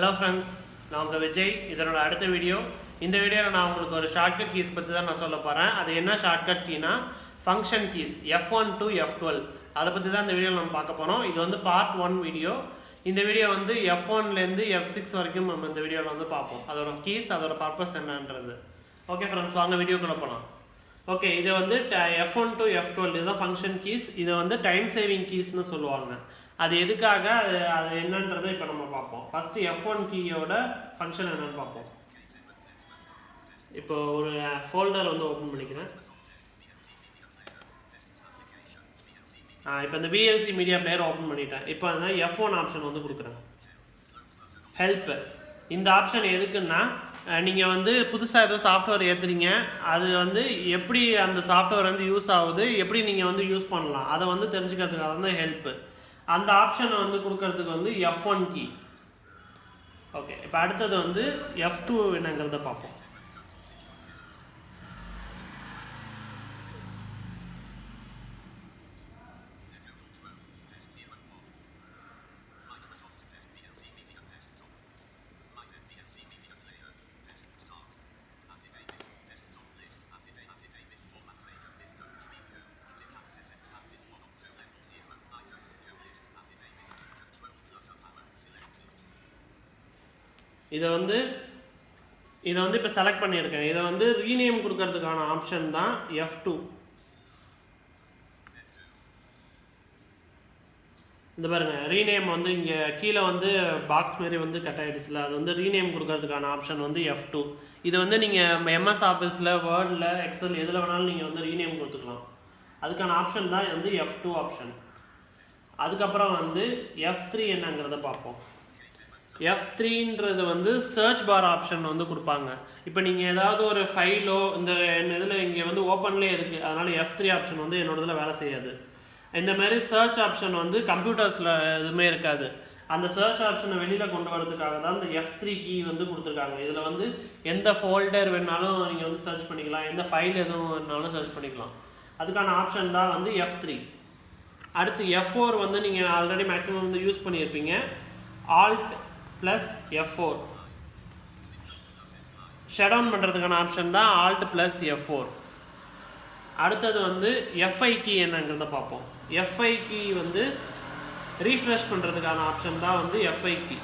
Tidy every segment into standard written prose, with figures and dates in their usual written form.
Hello friends, நான் உங்கள் விஜய். இதனோட அடுத்த வீடியோ. இந்த வீடியோவில் நான் உங்களுக்கு ஒரு ஷார்ட்கட் கீஸ் பற்றி தான் நான் சொல்ல போகிறேன். அது என்ன ஷார்ட்கட் கீனா function keys F1 to F12. அதை பற்றி தான் இந்த வீடியோவில் நம்ம பார்க்க போகிறோம். இது வந்து பார்ட் 1 வீடியோ. இந்த வீடியோ வந்து F1லேருந்து F6 வரைக்கும் நம்ம இந்த வீடியோவில் வந்து பார்ப்போம். அதோட கீஸ், அதோட பர்பஸ் என்னன்றது. ஓகே ஃப்ரெண்ட்ஸ், வாங்க வீடியோக்குள்ளே போகலாம். ஓகே, இது வந்து F1 to F12 இதுதான் ஃபங்க்ஷன் கீஸ். இது வந்து டைம் சேவிங் கீஸ்னு சொல்லுவாங்க. அது எதுக்காக, அது என்னன்றதை இப்போ நம்ம பார்ப்போம். ஃபஸ்ட்டு F1 கீயோட ஃபங்க்ஷன் என்னன்னு பார்ப்போம். இப்போ ஒரு ஃபோல்டர் வந்து ஓப்பன் பண்ணிக்கிறேன். இப்போ இந்த VLC மீடியா பிளேயர் ஓப்பன் பண்ணிட்டேன். இப்போ அந்த F1 ஆப்ஷன் வந்து கொடுக்குறேன். ஹெல்ப். இந்த ஆப்ஷன் எதுக்குன்னா, நீங்கள் வந்து புதுசாக ஏதோ சாஃப்ட்வேர் ஏற்றுறீங்க, அது வந்து எப்படி அந்த சாஃப்ட்வேர் வந்து யூஸ் ஆகுது, எப்படி நீங்கள் வந்து யூஸ் பண்ணலாம், அதை வந்து தெரிஞ்சுக்கிறதுக்காக வந்து ஹெல்ப்பு. அந்த ஆப்ஷனை வந்து கொடுக்கறதுக்கு வந்து F1 கீ. ஓகே, இப்போ அடுத்தது வந்து F2 என்னங்கிறத பார்ப்போம். இதை வந்து இப்போ செலக்ட் பண்ணியிருக்கேன். இதை வந்து ரீநேம் கொடுக்கறதுக்கான ஆப்ஷன் தான் F2. இந்த பாருங்க, ரீநேம் வந்து இங்கே கீழே வந்து பாக்ஸ் மாரி வந்து கட் ஆகிடுச்சுல, அது வந்து ரீநேம் கொடுக்கறதுக்கான ஆப்ஷன் வந்து F2. இது வந்து நீங்கள் MS ஆஃபீஸில், வேர்டில், எக்ஸல் எதில் வேணாலும் நீங்கள் வந்து ரீநேம் கொடுத்துக்கலாம். அதுக்கான ஆப்ஷன் தான் வந்து F2 ஆப்ஷன். அதுக்கப்புறம் வந்து F3 என்னங்கிறத பார்ப்போம். F3ன்றது வந்து சர்ச் பார் ஆப்ஷன் வந்து கொடுப்பாங்க. இப்போ நீங்கள் ஏதாவது ஒரு ஃபைலோ இந்த இதில் இங்கே வந்து ஓப்பன்லேயே இருக்குது, அதனால் F3 ஆப்ஷன் வந்து என்னோட இதில் வேலை செய்யாது. இந்த மாதிரி சர்ச் ஆப்ஷன் வந்து கம்ப்யூட்டர்ஸில் எதுவுமே இருக்காது. அந்த சர்ச் ஆப்ஷனை வெளியில் கொண்டு வரதுக்காக தான் இந்த F3 கீ வந்து கொடுத்துருக்காங்க. இதில் வந்து எந்த ஃபோல்டர் வேணாலும் நீங்கள் வந்து சர்ச் பண்ணிக்கலாம், எந்த ஃபைல் எதுவும் வேணாலும் சர்ச் பண்ணிக்கலாம். அதுக்கான ஆப்ஷன் தான் வந்து F3. அடுத்து F4 வந்து நீங்கள் ஆல்ரெடி மேக்ஸிமம் வந்து யூஸ் பண்ணியிருப்பீங்க. Alt + F4 ஷட் டவுன் பண்ணுறதுக்கான ஆப்ஷன் தான் Alt + F4. அடுத்தது வந்து FI கீ என்னங்கிறத பார்ப்போம். FI கீ வந்து ரீஃப்ரெஷ் பண்ணுறதுக்கான ஆப்ஷன் தான் வந்து FI கீ.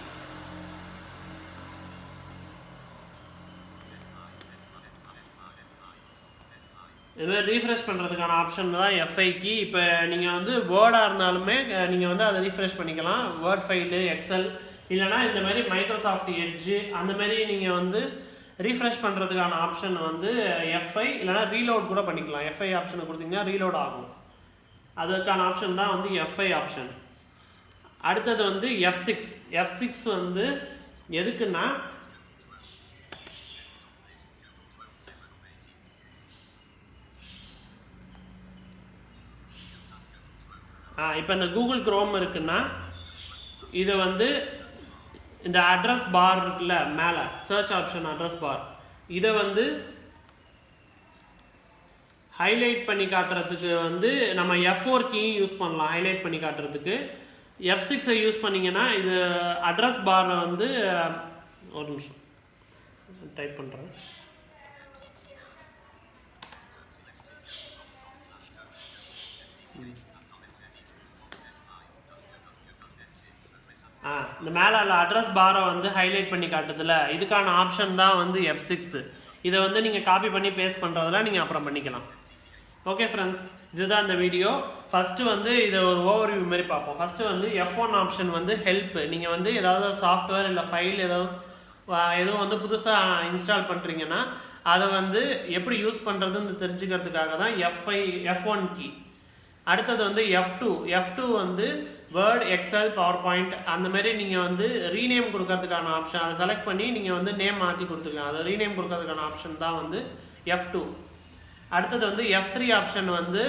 இதுமாதிரி ரீஃப்ரெஷ் பண்ணுறதுக்கான ஆப்ஷன் தான் FI கீ. இப்போ நீங்கள் வந்து வேர்டாக இருந்தாலுமே நீங்கள் வந்து அதை ரீஃப்ரெஷ் பண்ணிக்கலாம். வேர்ட் ஃபைலு, எக்ஸல், இல்லைனா இந்த மாதிரி மைக்ரோசாஃப்ட் எட்ஜு அந்த மாதிரி நீங்கள் வந்து ரீஃப்ரெஷ் பண்ணுறதுக்கான ஆப்ஷன் வந்து FI, இல்லைனா ரீலோட் கூட பண்ணிக்கலாம். FI ஆப்ஷனை கொடுத்தீங்கன்னா ரீலோட் ஆகும். அதுக்கான ஆப்ஷன் தான் வந்து FI ஆப்ஷன். அடுத்தது வந்து F6 வந்து எதுக்குன்னா, இப்போ இந்த கூகுள் குரோம் இருக்குன்னா, இதை வந்து இந்த அட்ரஸ் பார் இருக்குல்ல மேலே, சர்ச் ஆப்ஷன் அட்ரஸ் பார், இதை வந்து ஹைலைட் பண்ணி காட்டுறதுக்கு வந்து நம்ம F4 கீயும் யூஸ் பண்ணலாம். ஹைலைட் பண்ணி காட்டுறதுக்கு F6 யூஸ் பண்ணிங்கன்னா இது அட்ரஸ் பாரை வந்து, ஒரு நிமிஷம் டைப் பண்ணுறேன். இந்த மேலே அட்ரஸ் பாரை வந்து ஹைலைட் பண்ணி காட்டுதில்ல, இதுக்கான ஆப்ஷன் தான் வந்து F6. இதை வந்து நீங்கள் காப்பி பண்ணி பேஸ்ட் பண்ணுறதெல்லாம் நீங்கள் அப்புறம் பண்ணிக்கலாம். ஓகே ஃப்ரெண்ட்ஸ், இதுதான் இந்த வீடியோ. ஃபஸ்ட்டு வந்து இதை ஒரு ஓவர்வியூ மாதிரி பார்ப்போம். ஃபஸ்ட்டு வந்து F1 ஆப்ஷன் வந்து ஹெல்ப். நீங்கள் வந்து ஏதாவது சாஃப்ட்வேர் இல்லை ஃபைல் எதுவும் வந்து புதுசாக இன்ஸ்டால் பண்ணுறீங்கன்னா அதை வந்து எப்படி யூஸ் பண்ணுறதுன்னு தெரிஞ்சுக்கிறதுக்காக தான் F1 கீ. அடுத்தது வந்து F2 வந்து வேர்ட், எக்ஸல், பவர் பாயிண்ட் அந்த மாதிரி நீங்கள் வந்து ரீநேம் கொடுக்கறதுக்கான ஆப்ஷன், அதை செலக்ட் பண்ணி நீங்கள் வந்து நேம் மாற்றி கொடுத்துக்கலாம். அதை ரீநேம் கொடுக்கறதுக்கான ஆப்ஷன் தான் வந்து F2. அடுத்தது வந்து F3 ஆப்ஷன் வந்து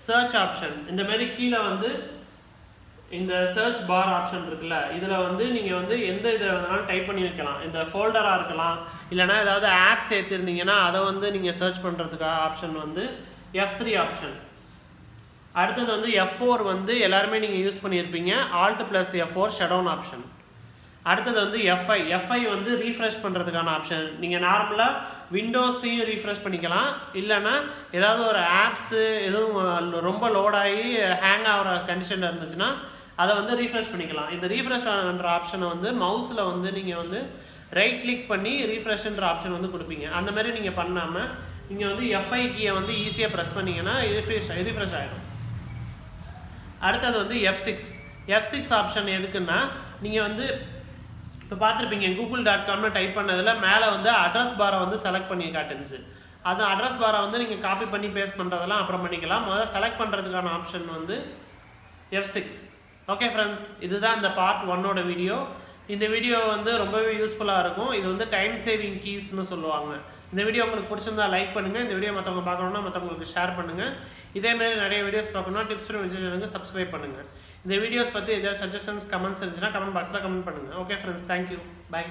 சர்ச் ஆப்ஷன். இந்த மாதிரி கீழே வந்து இந்த சர்ச் பார் ஆப்ஷன் இருக்குல்ல, இதில் வந்து நீங்கள் வந்து எந்த இதை வேணாலும் டைப் பண்ணி வைக்கலாம். இந்த ஃபோல்டராக இருக்கலாம், இல்லைனா ஏதாவது ஆப்ஸ் ஏற்றிருந்தீங்கன்னா அதை வந்து நீங்கள் சர்ச் பண்ணுறதுக்காக ஆப்ஷன் வந்து F3 ஆப்ஷன். அடுத்தது வந்து F4 வந்து எல்லாருமே நீங்கள் யூஸ் பண்ணியிருப்பீங்க. Alt + F4 shut down option. அடுத்தது வந்து எஃப்ஐ வந்து ரீஃப்ரெஷ் பண்ணுறதுக்கான ஆப்ஷன். நீங்கள் நார்மலாக விண்டோஸையும் ரீஃப்ரெஷ் பண்ணிக்கலாம், இல்லைன்னா ஏதாவது ஒரு ஆப்ஸு எதுவும் ரொம்ப லோடாகி ஹேங் ஆகிற கண்டிஷனில் இருந்துச்சுன்னா அதை வந்து ரீஃப்ரெஷ் பண்ணிக்கலாம். இந்த ரீஃப்ரெஷ் பண்ணுற ஆப்ஷனை வந்து மவுஸில் வந்து நீங்கள் வந்து ரைட் கிளிக் பண்ணி ரீஃப்ரெஷ்ன்ற ஆப்ஷன் வந்து கொடுப்பீங்க. அந்த மாதிரி நீங்கள் பண்ணாமல் நீங்கள் வந்து எஃப்ஐ கீயை வந்து ஈஸியாக ப்ரெஸ் பண்ணிங்கன்னா ரீஃப்ரெஷ் ஆகிடும். அடுத்தது வந்து F6 ஆப்ஷன் எதுக்குன்னா, நீங்கள் வந்து இப்போ பார்த்துருப்பீங்க google.comனு டைப் பண்ணதில் மேலே வந்து அட்ரஸ் பாரை வந்து செலக்ட் பண்ணி காட்டுச்சு. அது அட்ரஸ் பாரை வந்து நீங்கள் காப்பி பண்ணி பேஸ்ட் பண்ணுறதெல்லாம் அப்புறம் பண்ணிக்கலாம். முதல்ல செலக்ட் பண்ணுறதுக்கான ஆப்ஷன் வந்து F6. ஓகே ஃப்ரெண்ட்ஸ், இதுதான் இந்த பார்ட் 1ஓட வீடியோ. இந்த வீடியோ வந்து ரொம்பவே யூஸ்ஃபுல்லாக இருக்கும். இது வந்து டைம் சேவிங் கீஸ்னு சொல்லுவாங்க. இந்த வீடியோ உங்களுக்கு பிடிச்சிருந்தா லைக் பண்ணுங்கள். இந்த வீடியோ மற்றவங்க பார்க்கணுன்னா மற்றவங்களுக்கு ஷேர் பண்ணுங்கள். இதேமாதிரி நிறைய வீடியோஸ் பார்க்கணுன்னா டிப்ஸ் ஃப்ரம் விஜய் சேனலுக்கு சப்ஸ்கிரைப் பண்ணுங்கள். இந்த வீடியோஸ் பற்றி ஏதாவது சஜஷன்ஸ் கமெண்ட்ஸ் இருந்துச்சுன்னா கமெண்ட் பாக்ஸில் கமெண்ட் பண்ணுங்கள். Okay friends, thank you, by.